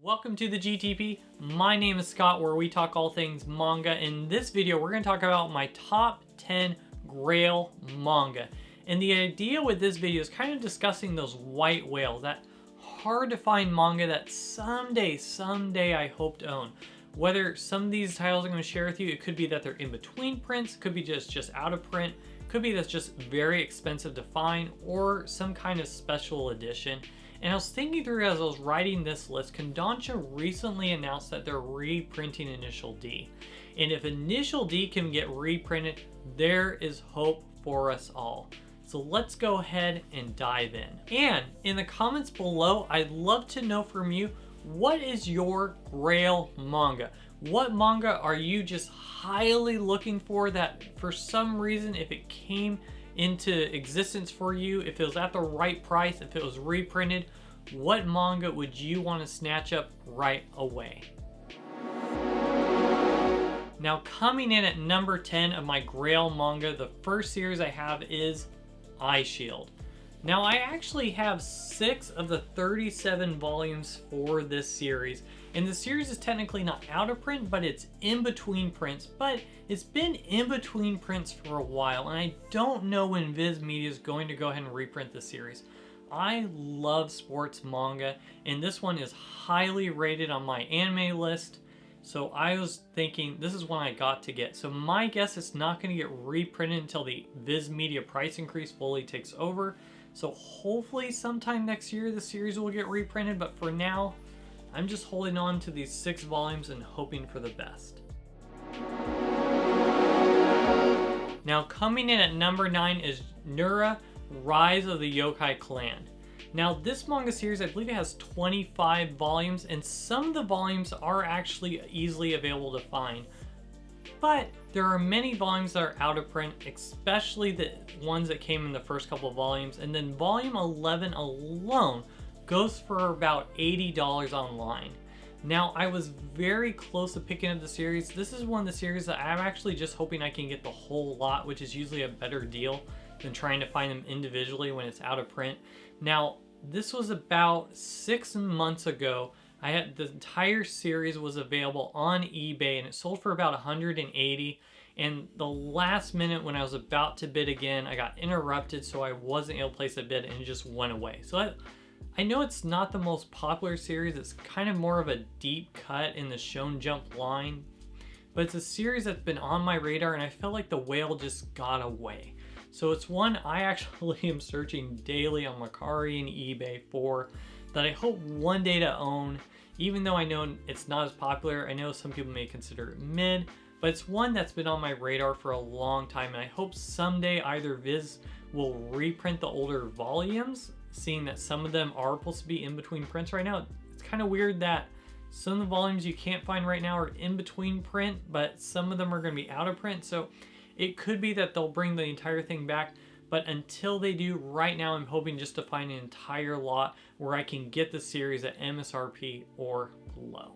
Welcome to the GTP. My name is Scott, where we talk all things manga. In this video, we're going to talk about my top 10 Grail manga. And the idea with this video is kind of discussing those white whales, that hard to find manga that someday I hope to own. Whether some of these titles I'm going to share with you, it could be that they're in between prints, could be just out of print, could be that's just very expensive to find, or some kind of special edition. And I was thinking through as I was writing this list, Kodansha recently announced that they're reprinting Initial D. And if Initial D can get reprinted, there is hope for us all. So let's go ahead and dive in. And in the comments below, I'd love to know from you, what is your Grail manga? What manga are you just highly looking for that for some reason, if it came into existence for you, if it was at the right price, if it was reprinted, what manga would you want to snatch up right away? Now, coming in at number 10 of my Grail manga, the first series I have is Eye Shield. Now, I actually have 6 of the 37 volumes for this series, and the series is technically not out of print, but it's in between prints. But it's been in between prints for a while, and I don't know when Viz Media is going to go ahead and reprint the series. I love sports manga, and this one is highly rated on my anime list, so I was thinking this is one I got to get. So my guess is not going to get reprinted until the Viz Media price increase fully takes over. So hopefully sometime next year the series will get reprinted, but for now, I'm just holding on to these 6 volumes and hoping for the best. Now, coming in at number 9 is Nura, Rise of the Yokai Clan. Now, this manga series, I believe it has 25 volumes, and some of the volumes are actually easily available to find. But there are many volumes that are out of print, especially the ones that came in the first couple of volumes. And then volume 11 alone goes for about $80 online. Now, I was very close to picking up the series. This is one of the series that I'm actually just hoping I can get the whole lot, which is usually a better deal than trying to find them individually when it's out of print. Now, this was about 6 months ago. I had the entire series was available on eBay, and it sold for about $180. And the last minute when I was about to bid again, I got interrupted, so I wasn't able to place a bid, and it just went away. So I know it's not the most popular series. It's kind of more of a deep cut in the Shonen Jump line, but it's a series that's been on my radar, and I felt like the whale just got away. So it's one I actually am searching daily on Mercari and eBay for, that I hope one day to own. Even though I know it's not as popular, I know some people may consider it mid, but it's one that's been on my radar for a long time, and I hope someday either Viz will reprint the older volumes, seeing that some of them are supposed to be in between prints right now. It's kind of weird that some of the volumes you can't find right now are in between print, but some of them are going to be out of print, so it could be that they'll bring the entire thing back. But until they do, right now I'm hoping just to find an entire lot where I can get the series at MSRP or below.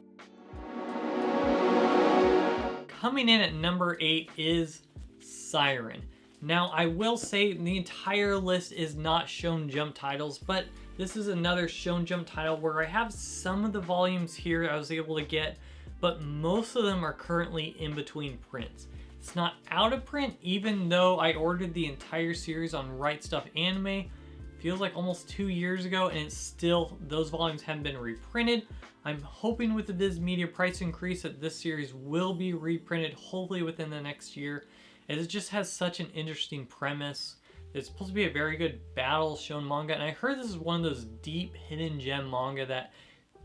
Coming in at number 8 is Siren. Now, I will say the entire list is not Shonen Jump titles, but this is another Shonen Jump title where I have some of the volumes here I was able to get, but most of them are currently in between prints. It's not out of print, even though I ordered the entire series on Right Stuff Anime. Feels like almost 2 years ago, and it's still, those volumes haven't been reprinted. I'm hoping with the Viz Media price increase that this series will be reprinted, hopefully within the next year. And it just has such an interesting premise. It's supposed to be a very good battle shown manga, and I heard this is one of those deep hidden gem manga that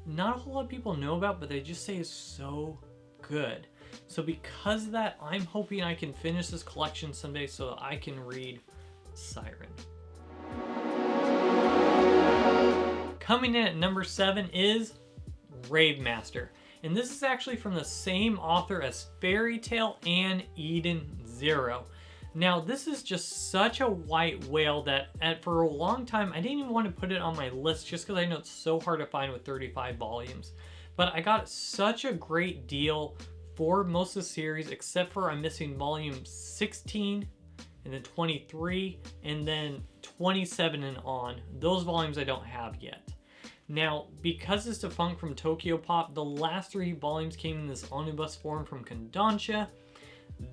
not a whole lot of people know about, but they just say is so good. So because of that, I'm hoping I can finish this collection someday so that I can read Siren. Coming in at number 7 is Rave Master. And this is actually from the same author as Fairy Tail and Eden Zero. Now, this is just such a white whale that for a long time, I didn't even want to put it on my list just because I know it's so hard to find with 35 volumes. But I got such a great deal for most of the series, except for I'm missing volume 16 and then 23 and then 27 and on. Those volumes I don't have yet. Now, because it's defunct from Tokyo Pop, the last 3 volumes came in this omnibus form from Kodansha.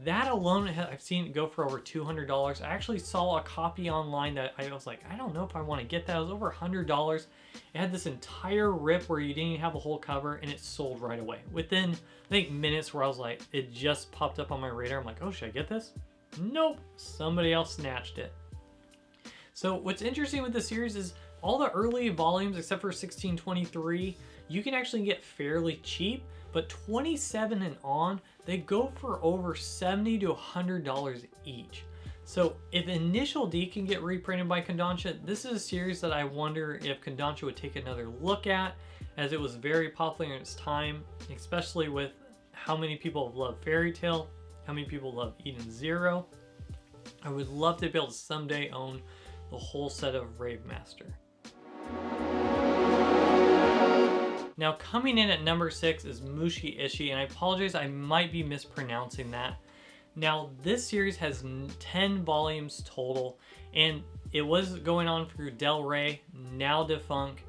That alone, I've seen it go for over $200. I actually saw a copy online that I was like, I don't know if I want to get that. It was over $100. It had this entire rip where you didn't even have a whole cover, and it sold right away. Within, I think, minutes, where I was like, it just popped up on my radar. I'm like, oh, should I get this? Nope, somebody else snatched it. So what's interesting with this series is all the early volumes, except for 1623, you can actually get fairly cheap, but 27 and on, they go for over $70 to $100 each. So if Initial D can get reprinted by Kodansha, this is a series that I wonder if Kodansha would take another look at, as it was very popular in its time, especially with how many people love Fairy Tail, how many people love Eden Zero. I would love to be able to someday own the whole set of Rave Master. Now coming in at number 6 is Mushi Ishi, and I apologize, I might be mispronouncing that. Now this series has 10 volumes total, and it was going on through Del Rey, now defunct,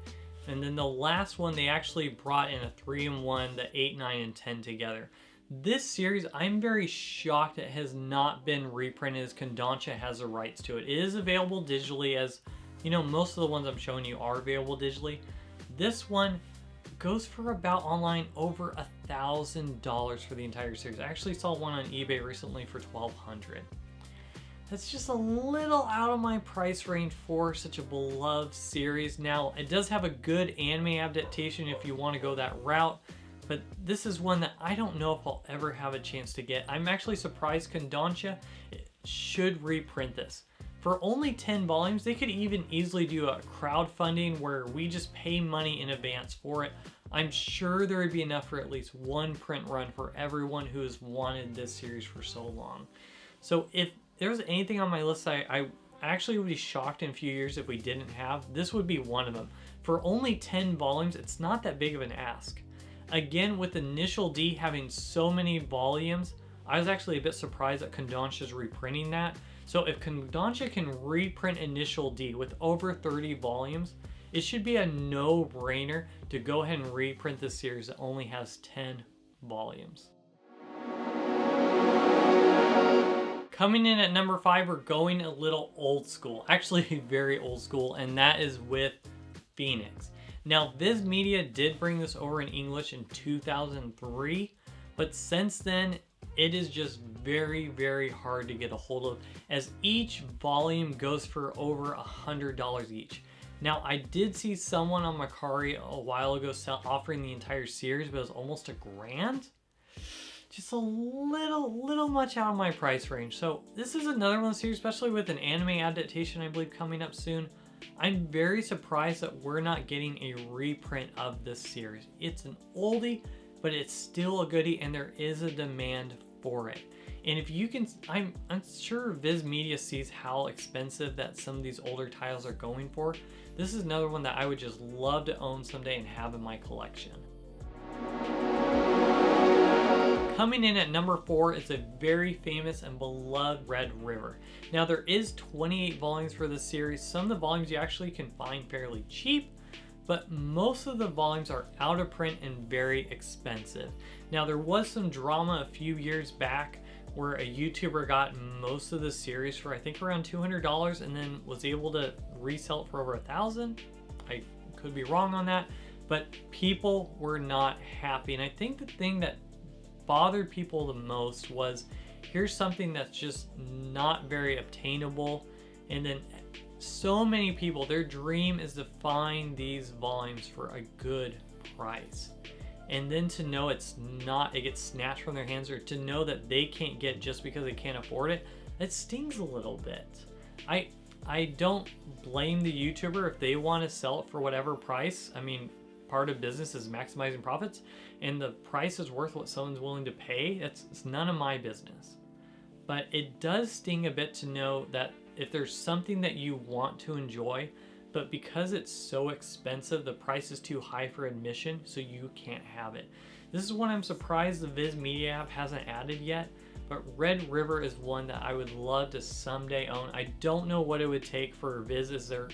and then the last one they actually brought in a 3-in-1, the 8, 9, and 10 together. This series, I'm very shocked it has not been reprinted, as Kodansha has the rights to it. It is available digitally, as you know, most of the ones I'm showing you are available digitally. This one goes for about online over $1,000 for the entire series. I actually saw one on eBay recently for $1,200. That's just a little out of my price range for such a beloved series. Now, it does have a good anime adaptation if you want to go that route, but this is one that I don't know if I'll ever have a chance to get. I'm actually surprised Kodansha should reprint this. For only 10 volumes, they could even easily do a crowdfunding where we just pay money in advance for it. I'm sure there would be enough for at least one print run for everyone who has wanted this series for so long. So if there was anything on my list I actually would be shocked in a few years if we didn't have, this would be one of them. For only 10 volumes, it's not that big of an ask. Again, with Initial D having so many volumes, I was actually a bit surprised that Kodansha's reprinting that. So if Kodansha can reprint Initial D with over 30 volumes, it should be a no-brainer to go ahead and reprint this series that only has 10 volumes. Coming in at number 5, we're going a little old school. Actually, very old school, and that is with Phoenix. Now, Viz Media did bring this over in English in 2003, but since then, it is just very, very hard to get a hold of, as each volume goes for over $100 each. Now, I did see someone on Mercari a while ago offering the entire series, but it was almost $1,000. Just a little much out of my price range. So this is another one of the series, especially with an anime adaptation, I believe, coming up soon. I'm very surprised that we're not getting a reprint of this series. It's an oldie, but it's still a goodie, and there is a demand for it. And if you can, I'm sure Viz Media sees how expensive that some of these older titles are going for. This is another one that I would just love to own someday and have in my collection. Coming in at number 4 is a very famous and beloved Red River. Now, there is 28 volumes for this series. Some of the volumes you actually can find fairly cheap, but most of the volumes are out of print and very expensive. Now, there was some drama a few years back where a YouTuber got most of the series for I think around $200 and then was able to resell it for over $1,000. I could be wrong on that, but people were not happy. And I think the thing that bothered people the most was, here's something that's just not very obtainable, and then so many people, their dream is to find these volumes for a good price, and then to know it's not, it gets snatched from their hands, or to know that they can't get just because they can't afford it, it stings a little bit. I don't blame the YouTuber if they want to sell it for whatever price. I mean, part of business is maximizing profits, and the price is worth what someone's willing to pay. It's none of my business. But it does sting a bit to know that if there's something that you want to enjoy, but because it's so expensive, the price is too high for admission, so you can't have it. This is one I'm surprised the Viz Media app hasn't added yet, but Red River is one that I would love to someday own. I don't know what it would take for Viz, as they're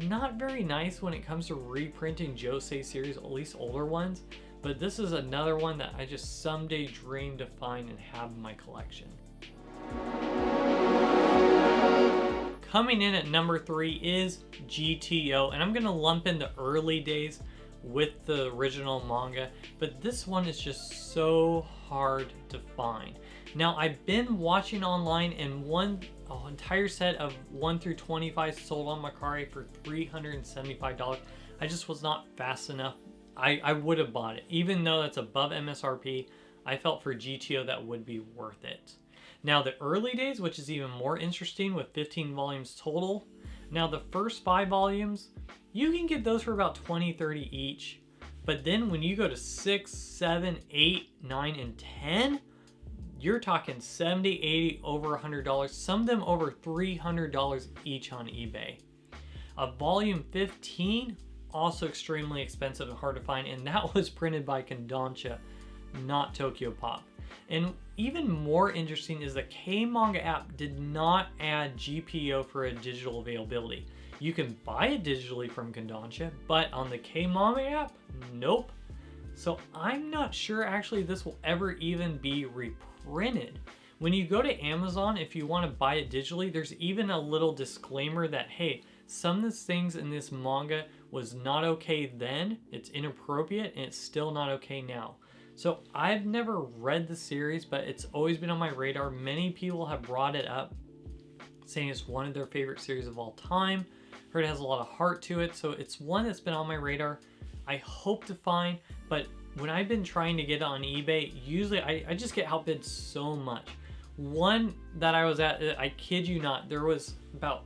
not very nice when it comes to reprinting Josei series, at least older ones. But this is another one that I just someday dream to find and have in my collection. Coming in at number 3 is GTO, and I'm gonna lump in the early days with the original manga, but this one is just so hard to find. Now, I've been watching online, and one entire set of 1 through 25 sold on Mercari for $375. I just was not fast enough. I would have bought it. Even though that's above MSRP, I felt for GTO that would be worth it. Now, the early days, which is even more interesting with 15 volumes total. Now, the first 5 volumes, you can get those for about $20, $30 each. But then when you go to 6, 7, 8, 9, and 10, you're talking $70, $80, over $100. Some of them over $300 each on eBay. Volume 15, also extremely expensive and hard to find, and that was printed by Kodansha, not Tokyo Pop. And even more interesting is the K Manga app did not add GPO for a digital availability. You can buy it digitally from Kodansha, but on the K Manga app, nope. So I'm not sure actually this will ever even be reprinted. When you go to Amazon, if you want to buy it digitally, there's even a little disclaimer that, hey, some of the things in this manga was not okay then, it's inappropriate, and it's still not okay now. So I've never read the series, but it's always been on my radar. Many people have brought it up, saying it's one of their favorite series of all time. Heard it has a lot of heart to it, so it's one that's been on my radar. I hope to find, but when I've been trying to get it on eBay, usually I just get outbid so much. One that I was at, I kid you not, there was about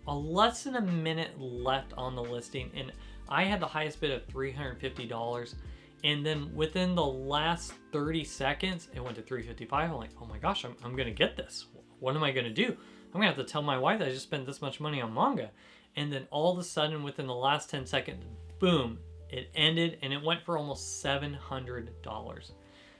less than a minute left on the listing, and I had the highest bid of $350. And then within the last 30 seconds, it went to $355. I'm like, oh my gosh, I'm gonna get this. What am I gonna do? I'm gonna have to tell my wife that I just spent this much money on manga. And then all of a sudden, within the last 10 seconds, boom, it ended, and it went for almost $700.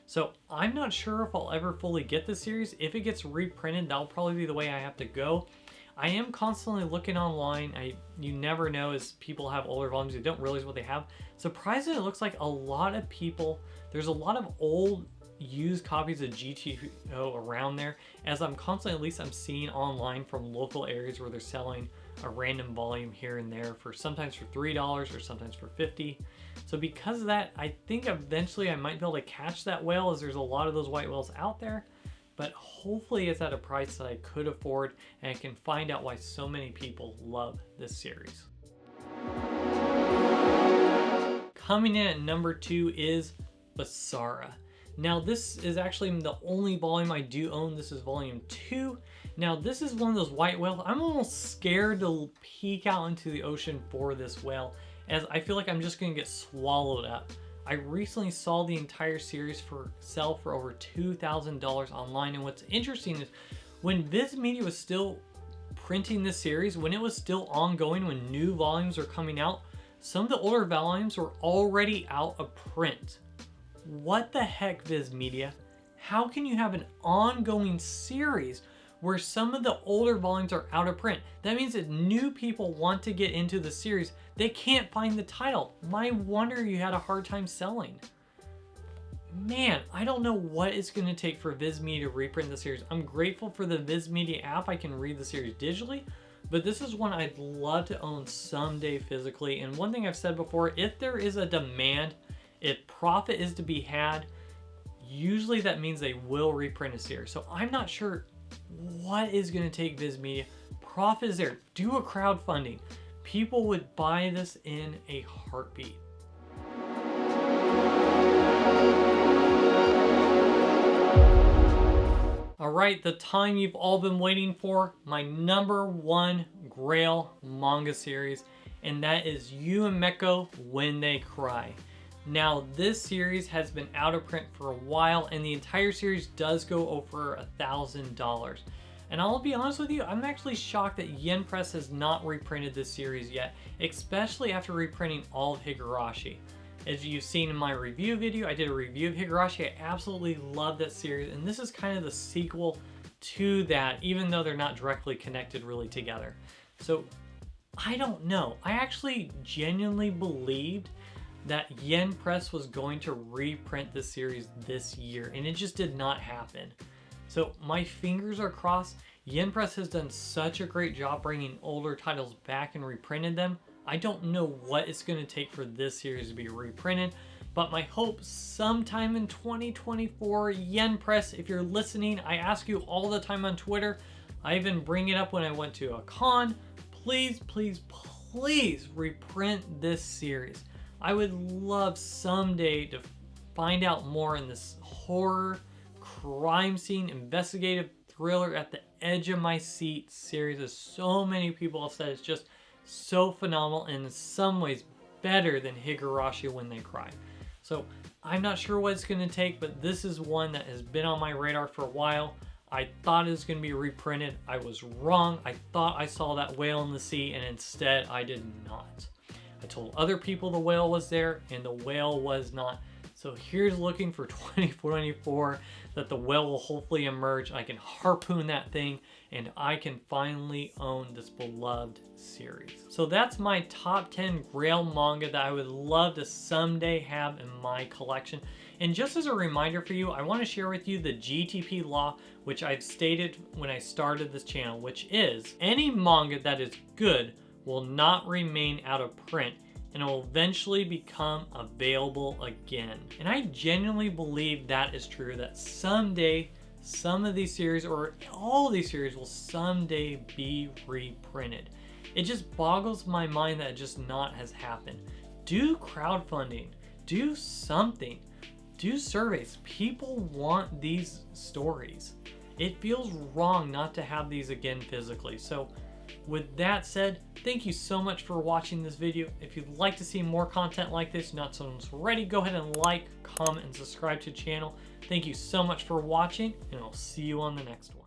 So I'm not sure if I'll ever fully get this series. If it gets reprinted, that'll probably be the way I have to go. I am constantly looking online. You never know, as people have older volumes, you don't realize what they have. Surprisingly, it looks like a lot of people, there's a lot of old used copies of GTO around there, as I'm constantly, at least I'm seeing online from local areas where they're selling a random volume here and there for sometimes for $3 or sometimes for $50. So because of that, I think eventually I might be able to catch that whale, as there's a lot of those white whales out there. But hopefully it's at a price that I could afford, and I can find out why so many people love this series. Coming in at number 2 is Basara. Now this is actually the only volume I do own. This is volume 2. Now this is one of those white whales. I'm almost scared to peek out into the ocean for this whale, as I feel like I'm just gonna get swallowed up. I recently saw the entire series sell for over $2,000 online, and what's interesting is when Viz Media was still printing this series, when it was still ongoing, when new volumes were coming out, some of the older volumes were already out of print. What the heck, Viz Media? How can you have an ongoing series where some of the older volumes are out of print? That means that new people want to get into the series, they can't find the title. My wonder you had a hard time selling. Man, I don't know what it's going to take for Viz Media to reprint the series. I'm grateful for the Viz Media app. I can read the series digitally, but this is one I'd love to own someday physically. And one thing I've said before, if there is a demand, if profit is to be had, usually that means they will reprint a series. So I'm not sure what is going to take Viz Media. Profit is there. Do a crowdfunding. People would buy this in a heartbeat. All right, the time you've all been waiting for, my number 1 Grail manga series, and that is Yumeko When They Cry. Now, this series has been out of print for a while, and the entire series does go over $1,000. And I'll be honest with you, I'm actually shocked that Yen Press has not reprinted this series yet, especially after reprinting all of Higurashi. As you've seen in my review video, I did a review of Higurashi. I absolutely love that series, and this is kind of the sequel to that, even though they're not directly connected really together. So I don't know. I actually genuinely believed that Yen Press was going to reprint this series this year, and it just did not happen. So my fingers are crossed. Yen Press has done such a great job bringing older titles back and reprinted them. I don't know what it's going to take for this series to be reprinted, but my hope sometime in 2024, Yen Press, if you're listening, I ask you all the time on Twitter. I even bring it up when I went to a con. Please, please, please reprint this series. I would love someday to find out more in this horror, crime scene, investigative thriller at the edge of my seat series, as so many people have said it's just so phenomenal and in some ways better than Higurashi When They Cry. So I'm not sure what it's going to take, but this is one that has been on my radar for a while. I thought it was going to be reprinted. I was wrong. I thought I saw that whale in the sea, and instead I did not. I told other people the whale was there, and the whale was not. So here's looking for 2024 that the whale will hopefully emerge. I can harpoon that thing and I can finally own this beloved series. So that's my top 10 Grail manga that I would love to someday have in my collection. And just as a reminder for you, I want to share with you the GTP law, which I've stated when I started this channel, which is any manga that is good will not remain out of print and will eventually become available again. And I genuinely believe that is true, that someday some of these series, or all of these series, will someday be reprinted. It just boggles my mind that it just not has happened. Do crowdfunding, do something, do surveys. People want these stories. It feels wrong not to have these again physically. So with that said, thank you so much for watching this video. If you'd like to see more content like this, not someone's already, go ahead and like, comment, and subscribe to the channel. Thank you so much for watching, and I'll see you on the next one.